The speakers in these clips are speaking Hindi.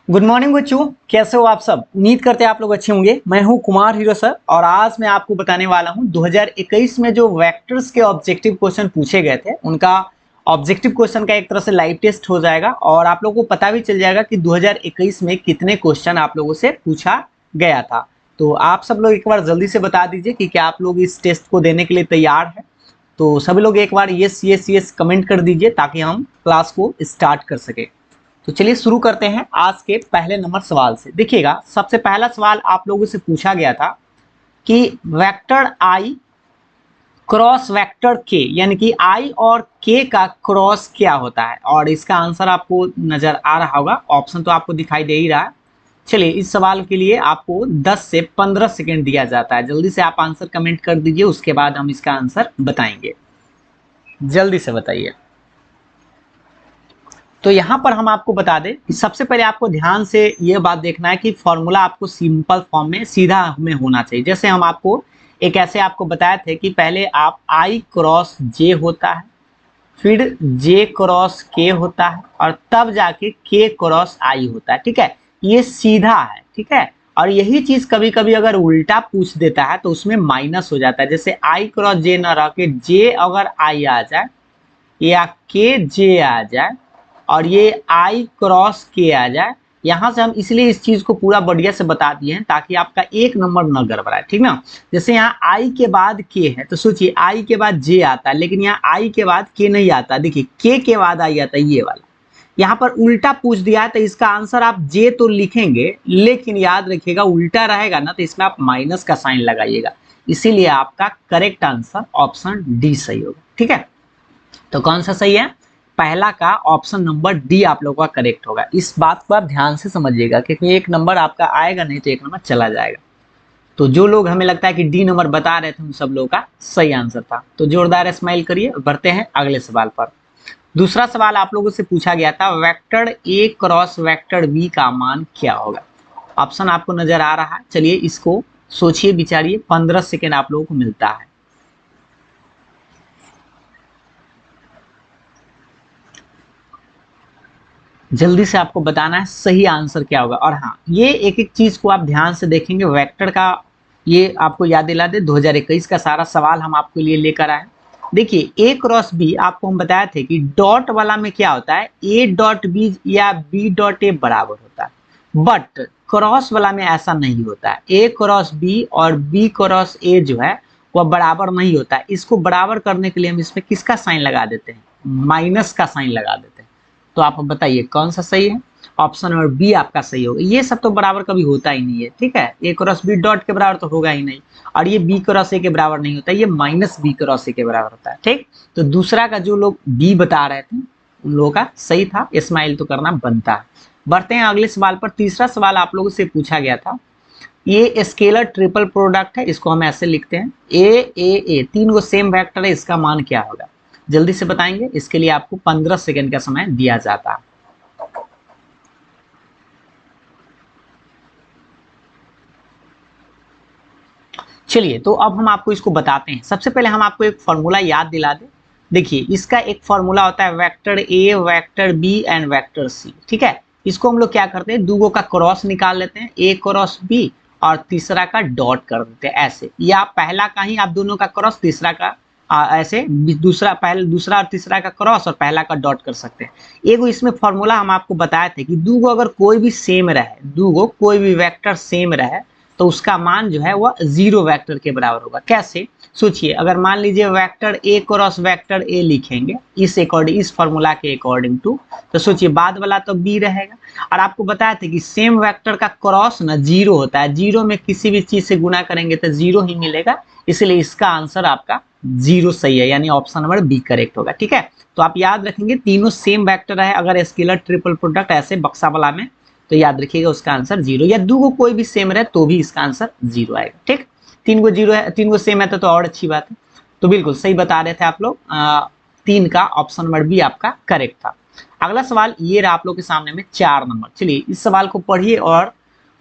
गुड मॉर्निंग बच्चों, कैसे हो आप सब। उम्मीद करते हैं आप लोग अच्छे होंगे। मैं हूं कुमार हीरो सर और आज मैं आपको बताने वाला हूं 2021 में जो वेक्टर्स के ऑब्जेक्टिव क्वेश्चन पूछे गए थे उनका ऑब्जेक्टिव क्वेश्चन का एक तरह से लाइव टेस्ट हो जाएगा और आप लोगों को पता भी चल जाएगा कि 2021 में कितने क्वेश्चन आप लोगों से पूछा गया था। तो आप सब लोग एक बार जल्दी से बता दीजिए कि क्या आप लोग इस टेस्ट को देने के लिए तैयार है। तो सभी लोग एक बार यस यस यस कमेंट कर दीजिए ताकि हम क्लास को स्टार्ट कर सके। तो चलिए शुरू करते हैं आज के पहले नंबर सवाल से। देखिएगा, सबसे पहला सवाल आप लोगों से पूछा गया था कि वेक्टर आई क्रॉस वेक्टर के, यानी कि आई और के का क्रॉस क्या होता है, और इसका आंसर आपको नजर आ रहा होगा। ऑप्शन तो आपको दिखाई दे ही रहा है। चलिए, इस सवाल के लिए आपको 10 से 15 सेकंड दिया जाता है। जल्दी से आप आंसर कमेंट कर दीजिए, उसके बाद हम इसका आंसर बताएंगे। जल्दी से बताइए। तो यहां पर हम आपको बता दें कि सबसे पहले आपको ध्यान से यह बात देखना है कि फॉर्मूला आपको सिंपल फॉर्म में सीधा में होना चाहिए। जैसे हम आपको एक ऐसे आपको बताए थे कि पहले आप आई क्रॉस जे होता है, फिर जे क्रॉस के होता है और तब जाके के क्रॉस आई होता है। ठीक है, ये सीधा है। ठीक है, और यही चीज कभी कभी अगर उल्टा पूछ देता है तो उसमें माइनस हो जाता है। जैसे आई क्रॉस जे न रह के जे अगर आई आ जाए या के जे आ जाए और ये आई क्रॉस के आ जाए, यहां से हम इसलिए इस चीज को पूरा बढ़िया से बता दिए हैं ताकि आपका एक नंबर न गड़बड़ाए। ठीक ना। जैसे यहाँ आई के बाद के है तो सोचिए आई के बाद जे आता है, लेकिन यहाँ आई के बाद के नहीं आता। देखिए के बाद आई आता है ये वाला। यहाँ पर उल्टा पूछ दिया है तो इसका आंसर आप जे तो लिखेंगे, लेकिन याद रखिएगा उल्टा रहेगा ना तो इसमें आप माइनस का साइन लगाइएगा। इसीलिए आपका करेक्ट आंसर ऑप्शन डी सही होगा। ठीक है, तो कौन सा सही है? पहला का ऑप्शन नंबर डी आप लोगों का करेक्ट होगा। इस बात को आप ध्यान से समझिएगा क्योंकि एक नंबर आपका आएगा नहीं तो एक नंबर चला जाएगा। तो जो लोग हमें लगता है कि डी नंबर बता रहे थे उन सब लोगों का सही आंसर था। तो जोरदार स्माइल करिए। बढ़ते हैं अगले सवाल पर। दूसरा सवाल आप लोगों से पूछा गया था vector A cross vector B का मान क्या होगा। ऑप्शन आपको नजर आ रहा है। चलिए इसको सोचिए विचारिए। 15 सेकेंड आप लोगों को मिलता है। जल्दी से आपको बताना है सही आंसर क्या होगा। और हाँ, ये एक एक चीज को आप ध्यान से देखेंगे। वेक्टर का ये आपको याद दिला दे, 2021 का सारा सवाल हम आपके लिए लेकर आए। देखिए ए क्रॉस बी आपको हम बताए थे कि डॉट वाला में क्या होता है, ए डॉट बी या बी डॉट ए बराबर होता है, बट क्रॉस वाला में ऐसा नहीं होता है। ए क्रॉस बी और बी क्रॉस ए जो है वह बराबर नहीं होता है। इसको बराबर करने के लिए हम इसमें किसका साइन लगा देते हैं? माइनस का साइन लगा देते हैं। तो आप बताइए कौन सा सही है? ऑप्शन नंबर बी आपका सही होगा। ये सब तो बराबर कभी होता ही नहीं है। ठीक है, ए क्रॉस बी डॉट के बराबर तो होगा ही नहीं, और ये बी क्रॉस ए के बराबर नहीं होता, ये माइनस बी क्रॉस ए के बराबर होता है। ठीक, तो दूसरा का जो लोग बी बता रहे थे उन लोगों का सही था। स्माइल तो करना बनता है। बढ़ते हैं अगले सवाल पर। तीसरा सवाल आप लोगों से पूछा गया था, ये स्केलर ट्रिपल प्रोडक्ट है, इसको हम ऐसे लिखते हैं ए तीन गो सेम वेक्टर है, इसका मान क्या होगा? जल्दी से बताएंगे। इसके लिए आपको 15 सेकंड का समय दिया जाता है। चलिए, तो अब हम आपको इसको बताते हैं। सबसे पहले हम आपको एक फॉर्मूला याद दिला दें। देखिए, इसका एक फॉर्मूला होता है vector A vector B and vector C. ठीक है, इसको हम लोग क्या करते हैं, दूगों का क्रॉस निकाल लेते हैं, ए क्रॉस बी, और तीसरा का डॉट कर देते हैं ऐसे, या पहला का ही आप दोनों का क्रॉस, तीसरा का ऐसे दूसरा, पहले दूसरा और तीसरा का क्रॉस और पहला का डॉट कर सकते हैं। एगो इसमें फॉर्मूला हम आपको बताए थे कि दूगो अगर कोई भी सेम रहे, दूगो कोई भी वेक्टर सेम रहे तो उसका मान जो है वह जीरो वेक्टर के बराबर होगा। कैसे? सोचिए, अगर मान लीजिए वेक्टर ए क्रॉस वेक्टर ए लिखेंगे इस अकॉर्डिंग, इस फॉर्मूला के अकॉर्डिंग टू, तो सोचिए बाद वाला तो बी रहेगा। और आपको बताया था कि सेम वेक्टर का क्रॉस ना जीरो होता है, जीरो में किसी भी चीज से गुना करेंगे तो जीरो ही मिलेगा, इसलिए इसका आंसर आपका जीरो सही है, यानी ऑप्शन नंबर बी करेक्ट होगा। ठीक है, तो आप याद रखेंगे तीनों सेम वेक्टर है, अगर स्केलर ट्रिपल प्रोडक्ट ऐसे बक्सा वाला में, तो याद रखिएगा उसका आंसर जीरो, या दो को कोई भी सेम रहे तो भी इसका आंसर जीरो आएगा। ठीक, तीन को जीरो है, तीन को सेम है तो और अच्छी बात है। तो बिल्कुल सही बता रहे थे आप लोग। तीन का ऑप्शन नंबर बी आपका करेक्ट था। अगला सवाल ये रहा आप लोग के सामने में 4 नंबर। चलिए इस सवाल को पढ़िए और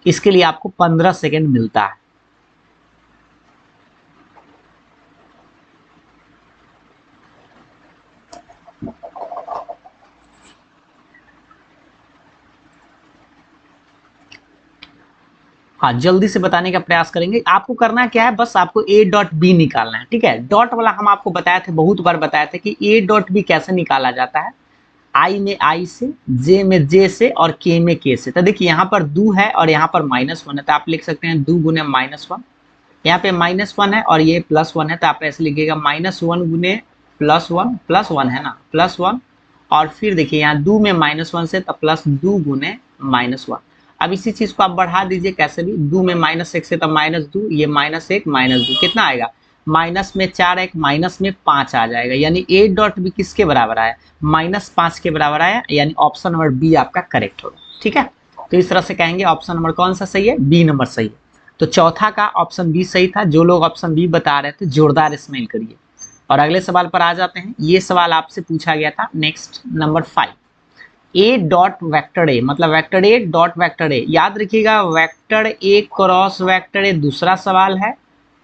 इसके लिए आपको 15 सेकेंड मिलता है। हाँ, जल्दी से बताने का प्रयास करेंगे। आपको करना क्या है, बस आपको ए डॉट बी निकालना है, ठीक है। डॉट वाला हम आपको बताए थे, बहुत बार बताए थे कि ए डॉट बी कैसे निकाला जाता है। आई में आई से, जे में जे से और के में के से। तो देखिए यहाँ पर दो है और यहाँ पर -1 है, तो आप लिख सकते हैं 2 गुने -1। यहाँ पे -1 है और ये +1 है, तो आप ऐसे लिखिएगा -1 गुने +1 है ना, +1। और फिर देखिए यहाँ 2 में -1 से, तो +2 गुने -1। अब इसी चीज को आप बढ़ा दीजिए कैसे भी, 2 में -1 से तो -2, ये -1 -2 कितना आएगा, माइनस में 4 1 माइनस में 5 आ जाएगा। यानी ए डॉट बी किसके बराबर आया, -5 के बराबर आया। यानी ऑप्शन नंबर बी आपका करेक्ट होगा, ठीक है। तो इस तरह से कहेंगे ऑप्शन नंबर कौन सा सही है, बी नंबर सही है। तो चौथा का ऑप्शन बी सही था। जो लोग ऑप्शन बी बता रहे थे जोरदार स्माइल करिए। और अगले सवाल पर आ जाते हैं। ये सवाल आपसे पूछा गया था next number 5, A dot vector A, मतलब vector A dot vector A. याद रखिएगा vector A cross vector A दूसरा सवाल है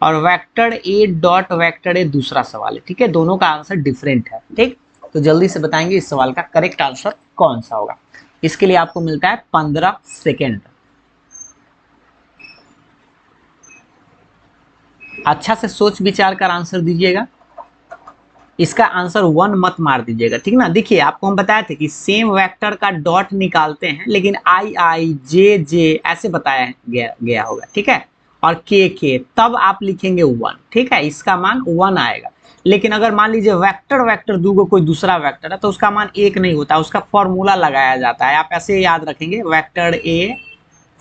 और vector A dot vector A दूसरा सवाल है, ठीक है। दोनों का आंसर डिफरेंट है, ठीक। तो जल्दी से बताएंगे इस सवाल का करेक्ट आंसर कौन सा होगा। इसके लिए आपको मिलता है 15 सेकेंड। अच्छा से सोच विचार कर आंसर दीजिएगा। इसका आंसर 1 मत मार दीजिएगा, ठीक ना। देखिए आपको हम बताए थे कि सेम वेक्टर का डॉट निकालते हैं, लेकिन आई आई जे जे ऐसे बताया गया होगा, ठीक है। और के तब आप लिखेंगे 1, ठीक है। इसका मान 1 आएगा। लेकिन अगर मान लीजिए वेक्टर वेक्टर दूगो कोई दूसरा वेक्टर है, तो उसका मान 1 नहीं होता, उसका फॉर्मूला लगाया जाता है। आप ऐसे याद रखेंगे, वेक्टर ए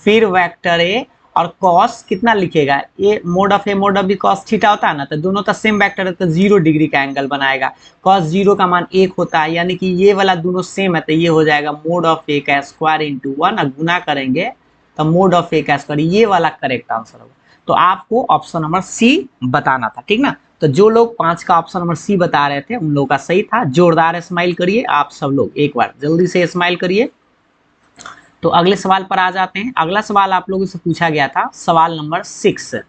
फिर वेक्टर ए और कॉस कितना लिखेगा, A mod of B cos theta होता है ना। तो दोनों का सेम वेक्टर है तो 0 डिग्री का एंगल बनाएगा। कॉस 0 का मान 1 होता है, यानी कि ये वाला दोनों सेम है, तो ये हो जाएगा मोड ऑफ ए का स्क्वायर इंटू 1। और गुना करेंगे तो मोड ऑफ ए का स्क्वायर, ये वाला करेक्ट आंसर होगा। तो आपको ऑप्शन नंबर सी बताना था, ठीक ना। तो जो लोग 5 का ऑप्शन नंबर सी बता रहे थे उन लोगों का सही था। जोरदार स्माइल करिए आप सब लोग, एक बार जल्दी से स्माइल करिए। तो अगले सवाल पर आ जाते हैं। अगला सवाल आप लोगों से पूछा गया था, सवाल नंबर 6,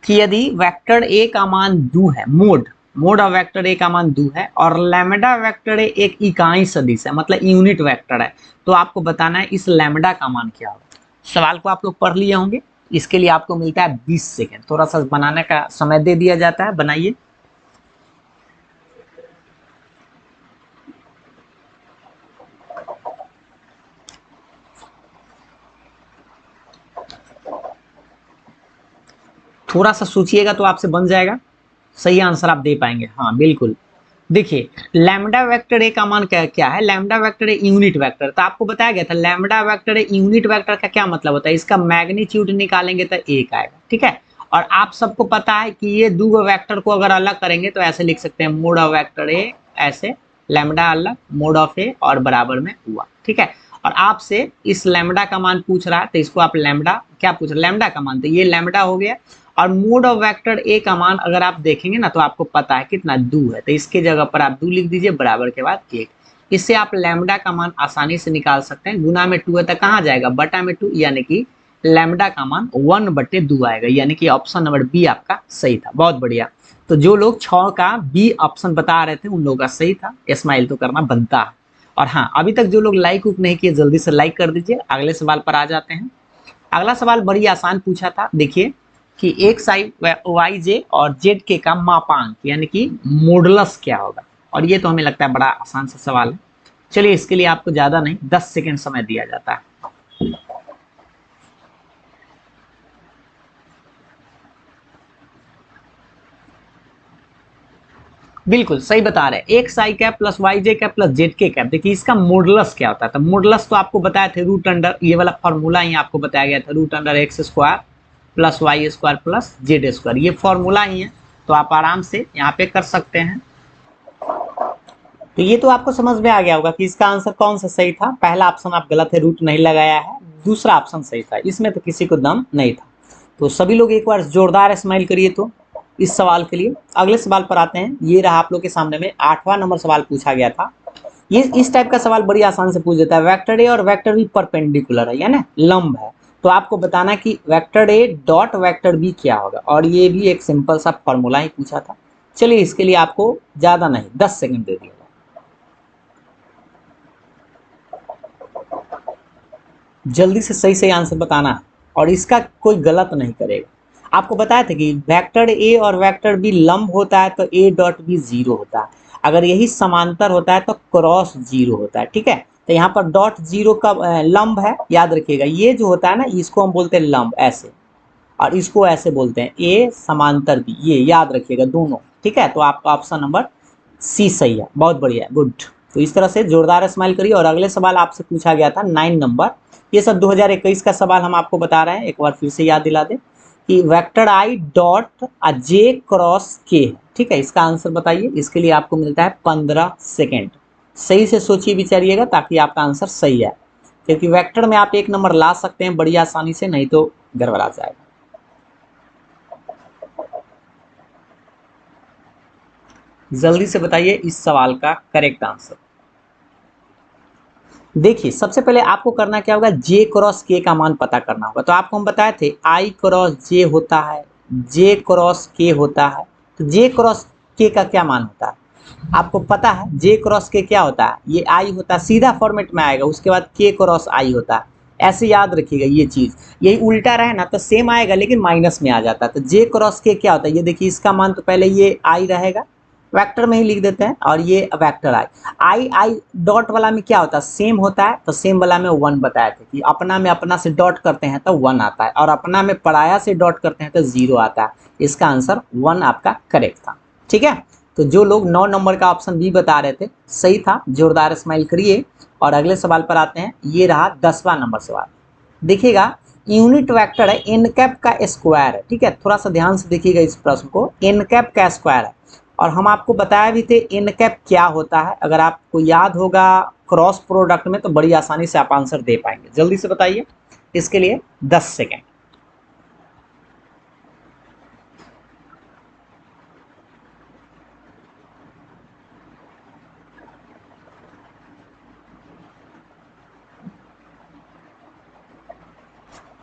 कि यदि वेक्टर ए का मान 2 है, मोड ऑफ वेक्टर ए का मान 2 है और लैम्डा वेक्टर ए एक इकाई सदिश है, मतलब यूनिट वेक्टर है, तो आपको बताना है इस लैम्डा का मान क्या होगा। सवाल को आप लोग पढ़ लिए होंगे। इसके लिए आपको मिलता है 20 सेकेंड। थोड़ा सा बनाने का समय दे दिया जाता है, बनाइए। थोड़ा सा सोचिएगा तो आपसे बन जाएगा, सही आंसर आप दे पाएंगे। हाँ बिल्कुल। देखिए लैम्डा वेक्टर ए का मान क्या है, lambda vector a unit vector. तो आपको बताया गया था lambda vector a unit vector का क्या मतलब होता है, इसका मैग्नीट्यूड निकालेंगे तो 1 आएगा, ठीक है। और आप सबको पता है कि ये दो वेक्टर को अगर अलग करेंगे तो ऐसे लिख सकते हैं, मोड ऑफ वेक्टर ए ऐसे, लैम्डा अलग, मोड ऑफ ए और बराबर में हुआ, ठीक है। और आपसे इस लैम्डा का मान पूछ रहा है, तो इसको आप लैम्डा क्या पूछ रहे हैं, लैम्डा का मान, तो ये लैम्डा हो गया। और मोड ऑफ वेक्टर ए का मान अगर आप देखेंगे ना, तो आपको पता है कितना 2 है, तो इसके जगह पर आप 2 लिख दीजिए, बराबर के बाद 1। इससे आप लैम्डा का मान आसानी से निकाल सकते हैं। गुना में 2 है तो कहाँ जाएगा, बटा में 2, यानी कि लैम्डा का मान 1/2 आएगा। यानी कि ऑप्शन नंबर बी आपका सही था। बहुत बढ़िया। तो जो लोग 6 का बी ऑप्शन बता रहे थे उन लोगों का सही था। स्माइल तो करना बनता है। और हाँ, अभी तक जो लोग लाइक नहीं किए जल्दी से लाइक कर दीजिए। अगले सवाल पर आ जाते हैं। अगला सवाल बड़ी आसान पूछा था। देखिए कि एक साइड वाई जे और जेड के का मापांक यानी कि मॉडुलस क्या होगा। और ये तो हमें लगता है बड़ा आसान सा सवाल है। चलिए इसके लिए आपको ज्यादा नहीं 10 सेकेंड समय दिया जाता है। बिल्कुल सही बता रहे हैं। एक साई कैप प्लस वाई जे कैप प्लस जेड के कैप। देखिए इसका मॉडुलस क्या होता है, तो मॉडुलस तो आपको बताया थे रूट अंडर, ये वाला फॉर्मूला ही आपको बताया गया था, root under x square plus y square plus z square. ये फॉर्मूला ही है, तो आप आराम से यहाँ पे कर सकते हैं। तो ये तो आपको समझ में आ गया होगा कि इसका आंसर कौन सा सही था। पहला ऑप्शन आप गलत है, रूट नहीं लगाया है। दूसरा ऑप्शन सही था, इसमें तो किसी को दम नहीं था। तो सभी लोग एक बार जोरदार स्माइल करिए तो इस सवाल के लिए। अगले सवाल पर आते हैं। ये रहा आप लोग के सामने में 8वां नंबर सवाल पूछा गया था। ये इस टाइप का सवाल बड़ी आसान से पूछ देता है। वेक्टर ए और वेक्टर बी परपेंडिकुलर है, यानी लंब है। तो आपको बताना कि vector A dot vector B क्या होगा। और ये भी एक सिंपल सा फॉर्मूला ही पूछा था। चलिए इसके लिए आपको ज्यादा नहीं 10 सेकंड दे दिया। जल्दी से सही सही आंसर बताना है। और इसका कोई गलत नहीं करेगा। आपको बताया था कि वेक्टर ए और वेक्टर बी लंब होता है तो ए डॉट बी जीरो होता है, अगर यही समांतर होता है तो क्रॉस जीरो होता है। ठीक है, तो यहाँ पर डॉट जीरो का लंब है, याद रखिएगा। ये जो होता है ना, इसको हम बोलते हैं लंब ऐसे, और इसको ऐसे बोलते हैं ए समांतर बी, ये याद रखिएगा दोनों। ठीक है, तो आपका ऑप्शन नंबर सी सही है, बहुत बढ़िया, गुड। तो इस तरह से जोरदार स्माइल करिए। और अगले सवाल आपसे पूछा गया था 9 नंबर, ये सब 2021 का सवाल हम आपको बता रहे हैं, एक बार फिर से याद दिला दें कि vector I dot J cross के। ठीक है, इसका आंसर बताइए। इसके लिए आपको मिलता है 15 सेकेंड। सही से सोचिए विचारिएगा ताकि आपका आंसर सही है, क्योंकि वेक्टर में आप 1 नंबर ला सकते हैं बड़ी आसानी से, नहीं तो गड़बड़ा जाएगा। जल्दी से बताइए इस सवाल का करेक्ट आंसर। देखिए, सबसे पहले आपको करना क्या होगा, जे क्रॉस के का मान पता करना होगा। तो आपको हम बताए थे आई क्रॉस जे होता है, जे क्रॉस के होता है। तो जे क्रॉस के का क्या मान होता है आपको पता है? जे क्रॉस के क्या होता है, ये आई होता है, सीधा फॉर्मेट में आएगा, उसके बाद के क्रॉस आई होता है। ऐसे याद रखिएगा ये चीज, यही उल्टा रहे ना तो सेम आएगा लेकिन माइनस में आ जाता है। तो जे क्रॉस के क्या होता है, ये देखिए, इसका मान तो पहले ये आई रहेगा, वेक्टर में ही लिख देते हैं, और ये vector I. I I dot वाला में क्या होता है, सेम होता है, तो सेम वाला में 1 बताए थे कि अपना में अपना से डॉट करते हैं तो 1 आता है, और अपना में पराया से डॉट करते हैं तो 0 आता है। इसका आंसर 1 आपका करेक्ट था। ठीक है, तो जो लोग 9 नंबर का ऑप्शन बी बता रहे थे सही था, जोरदार स्माइल करिए। और अगले सवाल पर आते हैं, ये रहा 10वां नंबर सवाल। देखिएगा, यूनिट वेक्टर है एन कैप का स्क्वायर है। ठीक है, थोड़ा सा ध्यान से देखिएगा इस प्रश्न को, एन कैप का स्क्वायर है, और हम आपको बताया भी थे एन कैप क्या होता है। अगर आपको याद होगा क्रॉस प्रोडक्ट में तो बड़ी आसानी से आप आंसर दे पाएंगे। जल्दी से बताइए, इसके लिए 10 सेकेंड।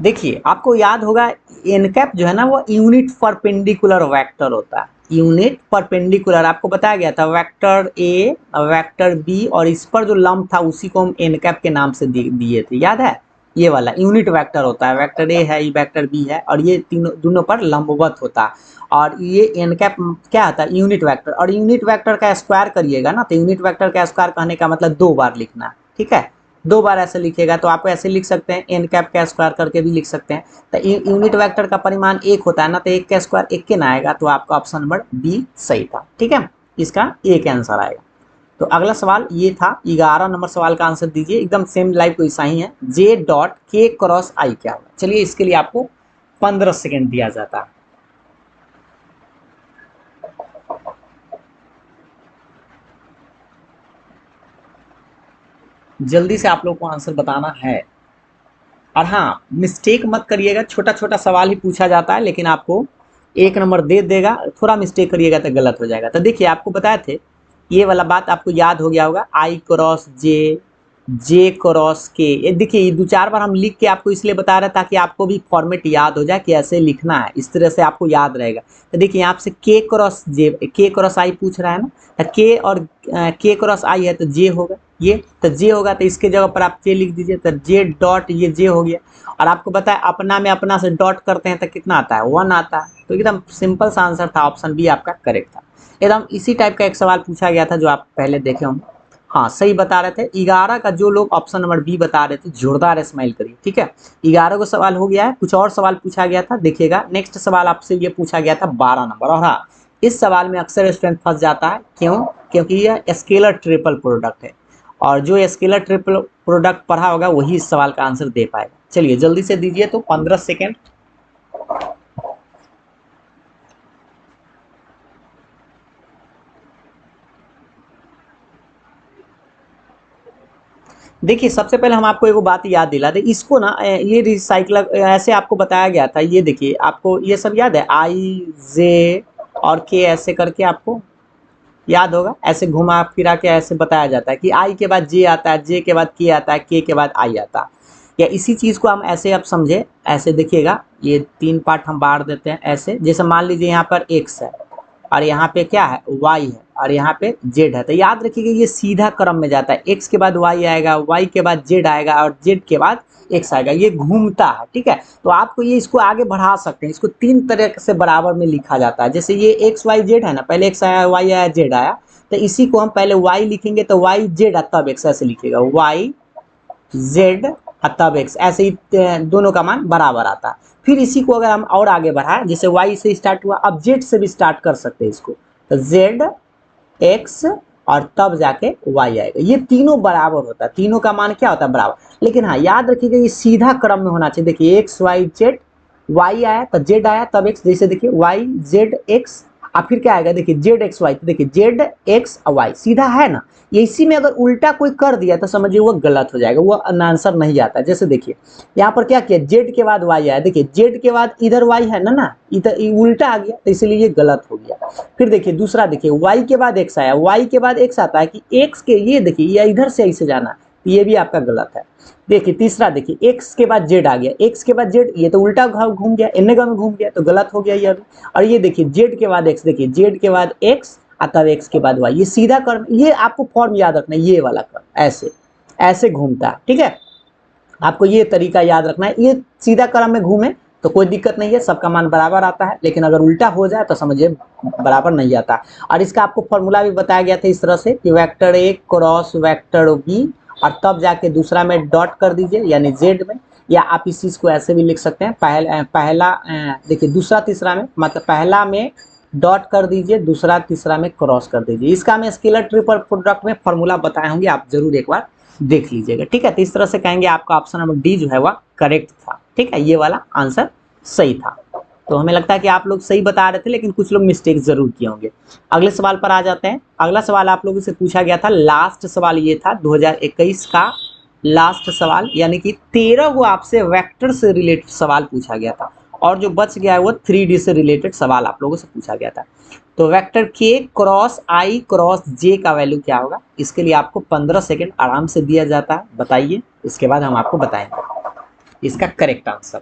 देखिए, आपको याद होगा एन कैप जो है ना वो यूनिट परपेंडिकुलर वेक्टर होता है। यूनिट परपेंडिकुलर आपको बताया गया था, वेक्टर ए वेक्टर बी और इस पर जो लंब था उसी को हम एन कैप के नाम से दिए थे, याद है? ये वाला यूनिट वेक्टर होता है, वेक्टर ए है, ये वेक्टर बी है, और ये तीनों दोनों पर लंबवत होता है। और ये एन कैप क्या होता है, यूनिट वेक्टर। और यूनिट वेक्टर का स्क्वायर करिएगा ना, तो यूनिट वेक्टर का स्क्वायर कहने का मतलब 2 बार लिखना। ठीक है, 2 बार ऐसे लिखेगा, तो आप ऐसे लिख सकते हैं, एन कैप का स्क्वायर करके भी लिख सकते हैं। तो यूनिट वेक्टर का परिमाण 1 होता है ना, तो 1 का स्क्वायर 1 के ना आएगा, तो आपका ऑप्शन नंबर बी सही था। ठीक है, इसका एक आंसर आएगा। तो अगला सवाल ये था 11 नंबर सवाल का आंसर दीजिए, एकदम सेम लाइव को ऐसा ही है। जे डॉट के क्रॉस आई क्या होगा? चलिए, इसके लिए आपको 15 सेकेंड दिया जाता है। जल्दी से आप लोग को आंसर बताना है। और हाँ, मिस्टेक मत करिएगा, छोटा छोटा सवाल ही पूछा जाता है, लेकिन आपको 1 नंबर दे देगा। थोड़ा मिस्टेक करिएगा तो गलत हो जाएगा। तो देखिए, आपको बताए थे ये वाला बात आपको याद हो गया होगा, आई क्रॉस जे, जे क्रॉस के। ये देखिए, ये 2-4 बार हम लिख के आपको इसलिए बता रहे हैं ताकि आपको भी फॉर्मेट याद हो जाए कि ऐसे लिखना है, इस तरह से आपको याद रहेगा। तो देखिए, यहाँ से के क्रॉस जे, के क्रॉस आई पूछ रहा है ना, तो के और के क्रॉस आई है तो जे होगा, ये तो जे होगा, तो इसके जगह पर आप जे लिख दीजिए, तो जे डॉट ये जे हो गया। और आपको पता है अपना में अपना से डॉट करते हैं तो कितना आता है, 1 आता है। तो एकदम सिंपल सा आंसर था, ऑप्शन बी आपका करेक्ट था। एकदम इसी टाइप का एक सवाल पूछा गया था जो आप पहले देखे होंगे। हाँ, सही बता रहे थे। 11 का जो लोग ऑप्शन नंबर बी बता रहे थे, जोरदार स्माइल करिए। ठीक है, 11 को सवाल हो गया है। कुछ और सवाल पूछा गया था, देखिएगा नेक्स्ट सवाल आपसे ये पूछा गया था 12 नंबर। और हाँ, इस सवाल में अक्सर स्टूडेंट फंस जाता है, क्यों? क्योंकि यह स्केलर ट्रिपल प्रोडक्ट है, और जो स्केलर ट्रिपल प्रोडक्ट पढ़ा होगा वही इस सवाल का आंसर दे पाएगा। चलिए, जल्दी से दीजिए, तो 15 सेकेंड। देखिए, सबसे पहले हम आपको एगो बात याद दिला दें, इसको ना ये रिसाइकलर ऐसे आपको बताया गया था। ये देखिए, आपको ये सब याद है, आई जे और के ऐसे करके आपको याद होगा, ऐसे घुमा फिरा के ऐसे बताया जाता है कि आई के बाद जे आता है, जे के बाद के आता है, के बाद आई आता है। या इसी चीज़ को हम ऐसे आप समझे, ऐसे देखिएगा, ये 3 पार्ट हम बांट देते हैं ऐसे। जैसे मान लीजिए यहाँ पर एक्स है, और यहाँ पे क्या है y है और यहाँ पे z है। तो याद रखिएगा ये सीधा क्रम में जाता है, x के बाद y आएगा, y के बाद z आएगा और z के बाद x आएगा, ये घूमता है। ठीक है, तो आपको ये इसको आगे बढ़ा सकते हैं, इसको तीन तरह से बराबर में लिखा जाता है। जैसे ये x y z है ना, पहले x आया, y आया, z आया, तो इसी को हम पहले y लिखेंगे तो y z तब x, ऐसे लिखिएगा y z तब x, ऐसे ही दोनों का मान बराबर आता है। फिर इसी को अगर हम और आगे बढ़ाएं, जैसे y से स्टार्ट हुआ, अब z से भी स्टार्ट कर सकते हैं इसको, तो z x और तब जाके y आएगा। ये तीनों बराबर होता है, तीनों का मान क्या होता है बराबर। लेकिन हाँ याद रखिएगा ये सीधा क्रम में होना चाहिए। देखिए x y z, y आया तो z आया तब x, जैसे देखिए y z x और फिर क्या आएगा, देखिए जेड एक्स वाई, तो देखिए जेड एक्स वाई सीधा है ना। ये इसी में अगर उल्टा कोई कर दिया तो समझिए वो गलत हो जाएगा, वो आंसर नहीं आता। जैसे देखिए यहाँ पर क्या किया, जेड के बाद वाई आया, देखिए जेड के बाद इधर वाई है ना इधर उल्टा आ गया, तो इसलिए ये गलत हो गया। फिर देखिए दूसरा, देखिए वाई के बाद एक्स आया, वाई के बाद एक्स आता है कि एक्स के, ये देखिए ये इधर से ऐसे जाना, ये भी आपका गलत है। देखिए तीसरा, देखिए एक्स के बाद जेड आ गया, एक्स के बाद जेड, ये तो उल्टा घूम गया, एन में घूम गया, तो गलत हो गया ये अभी। और ये देखिए जेड के बाद एक्स, देखिए जेड के बाद एक्स तब एक्स के बाद वाई, ये सीधा कर्म, ये आपको फॉर्म याद रखना है, ये वाला कर्म ऐसे ऐसे घूमता है। ठीक है, आपको ये तरीका याद रखना है, ये सीधा क्रम में घूमे तो कोई दिक्कत नहीं है, सबका मान बराबर आता है। लेकिन अगर उल्टा हो जाए तो समझिए बराबर नहीं आता। और इसका आपको फॉर्मूला भी बताया गया था इस तरह से कि vector A cross vector B और तब जाके दूसरा में डॉट कर दीजिए यानी जेड में, या आप इस चीज को ऐसे भी लिख सकते हैं, पहला देखिए दूसरा तीसरा में, मतलब पहला में डॉट कर दीजिए, दूसरा तीसरा में क्रॉस कर दीजिए। इसका मैं स्केलर ट्रिपल प्रोडक्ट में फॉर्मूला बताए होंगे, आप जरूर एक बार देख लीजिएगा। ठीक है, तो इस तरह से कहेंगे आपका ऑप्शन नंबर डी जो है वह करेक्ट था। ठीक है, ये वाला आंसर सही था। तो हमें लगता है कि आप लोग सही बता रहे थे, लेकिन कुछ लोग मिस्टेक जरूर किए होंगे। अगले सवाल पर आ जाते हैं। अगला सवाल आप लोगों से पूछा गया था, लास्ट सवाल ये था 2021 का लास्ट सवाल, यानी कि 13 वो आपसे वेक्टर से रिलेटेड सवाल पूछा गया था, और जो बच गया है वो 3D से रिलेटेड सवाल आप लोगों से पूछा गया था। तो वेक्टर के क्रॉस आई क्रॉस जे का वैल्यू क्या होगा, इसके लिए आपको 15 सेकेंड आराम से दिया जाता है, बताइए, इसके बाद हम आपको बताएंगे इसका करेक्ट आंसर।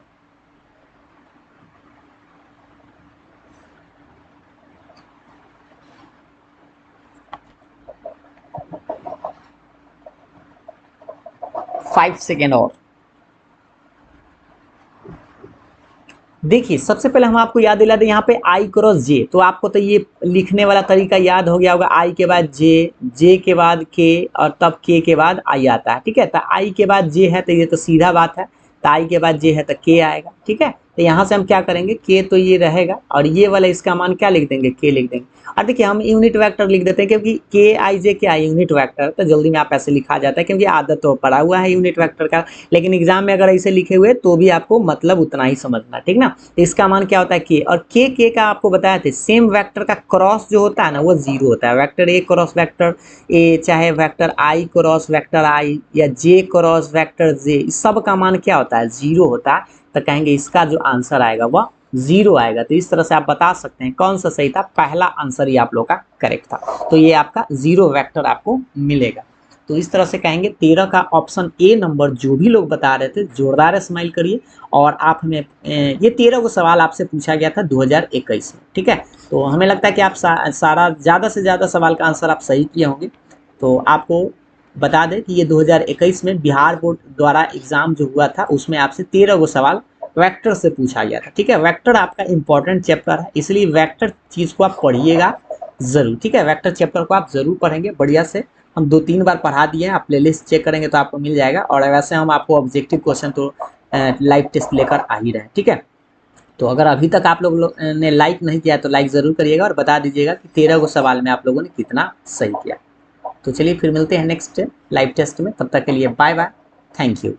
फाइव सेकेंड और। देखिए सबसे पहले हम आपको याद दिला दें, यहाँ पे आई क्रॉस जे, तो आपको तो ये लिखने वाला तरीका याद हो गया होगा, आई के बाद जे, जे के बाद के और तब के के बाद आई आता है। ठीक है, तो आई के बाद जे है तो ये तो सीधा बात है, तो आई के बाद जे है तो के आएगा। ठीक है, तो यहाँ से हम क्या करेंगे, के तो ये रहेगा और ये वाला इसका मान क्या लिख देंगे, के लिख देंगे। और देखिए हम यूनिट वेक्टर लिख देते हैं, क्योंकि के आई जे के आई यूनिट वेक्टर, तो जल्दी में आप ऐसे लिखा जाता है, क्योंकि आदत तो पड़ा हुआ है यूनिट वेक्टर का। लेकिन एग्जाम में अगर ऐसे लिखे हुए तो भी आपको मतलब उतना ही समझना, ठीक ना। तो इसका मान क्या होता है के, और के का आपको बताया था सेम वेक्टर का क्रॉस जो होता है ना वो जीरो होता है। वेक्टर ए क्रॉस वेक्टर ए, चाहे वेक्टर आई क्रॉस वेक्टर आई या जे क्रॉस वेक्टर जे, सब का मान क्या होता है, जीरो होता है। तो कहेंगे इसका जो आंसर आएगा वह जीरो आएगा। तो इस तरह से आप बता सकते हैं कौन सा सही था, पहला आंसर ही आप लोग का करेक्ट था, तो ये आपका जीरो वेक्टर आपको मिलेगा। तो इस तरह से कहेंगे 13 का ऑप्शन ए नंबर जो भी लोग बता रहे थे जोरदार स्माइल करिए। और आप हमें ये 13 को सवाल आपसे पूछा गया था 2021 में। ठीक है, तो हमें लगता है कि आप सारा ज़्यादा से ज़्यादा सवाल का आंसर आप सही किए होंगे। तो आपको बता दें कि ये 2021 में बिहार बोर्ड द्वारा एग्जाम जो हुआ था उसमें आपसे 13 को सवाल वेक्टर से पूछा गया था। ठीक है, वेक्टर आपका इंपॉर्टेंट चैप्टर है, इसलिए वेक्टर चीज़ को आप पढ़िएगा जरूर। ठीक है, वेक्टर चैप्टर को आप जरूर पढ़ेंगे बढ़िया से। हम 2-3 बार पढ़ा दिए हैं, आप प्लेलिस्ट चेक करेंगे तो आपको मिल जाएगा। और वैसे हम आपको ऑब्जेक्टिव क्वेश्चन तो लाइव टेस्ट लेकर आ ही रहे हैं। ठीक है, तो अगर अभी तक आप लोग ने लाइक नहीं किया तो लाइक ज़रूर करिएगा और बता दीजिएगा कि 13 को सवाल में आप लोगों ने कितना सही किया। तो चलिए फिर मिलते हैं नेक्स्ट लाइव टेस्ट में, तब तक के लिए बाय बाय, थैंक यू।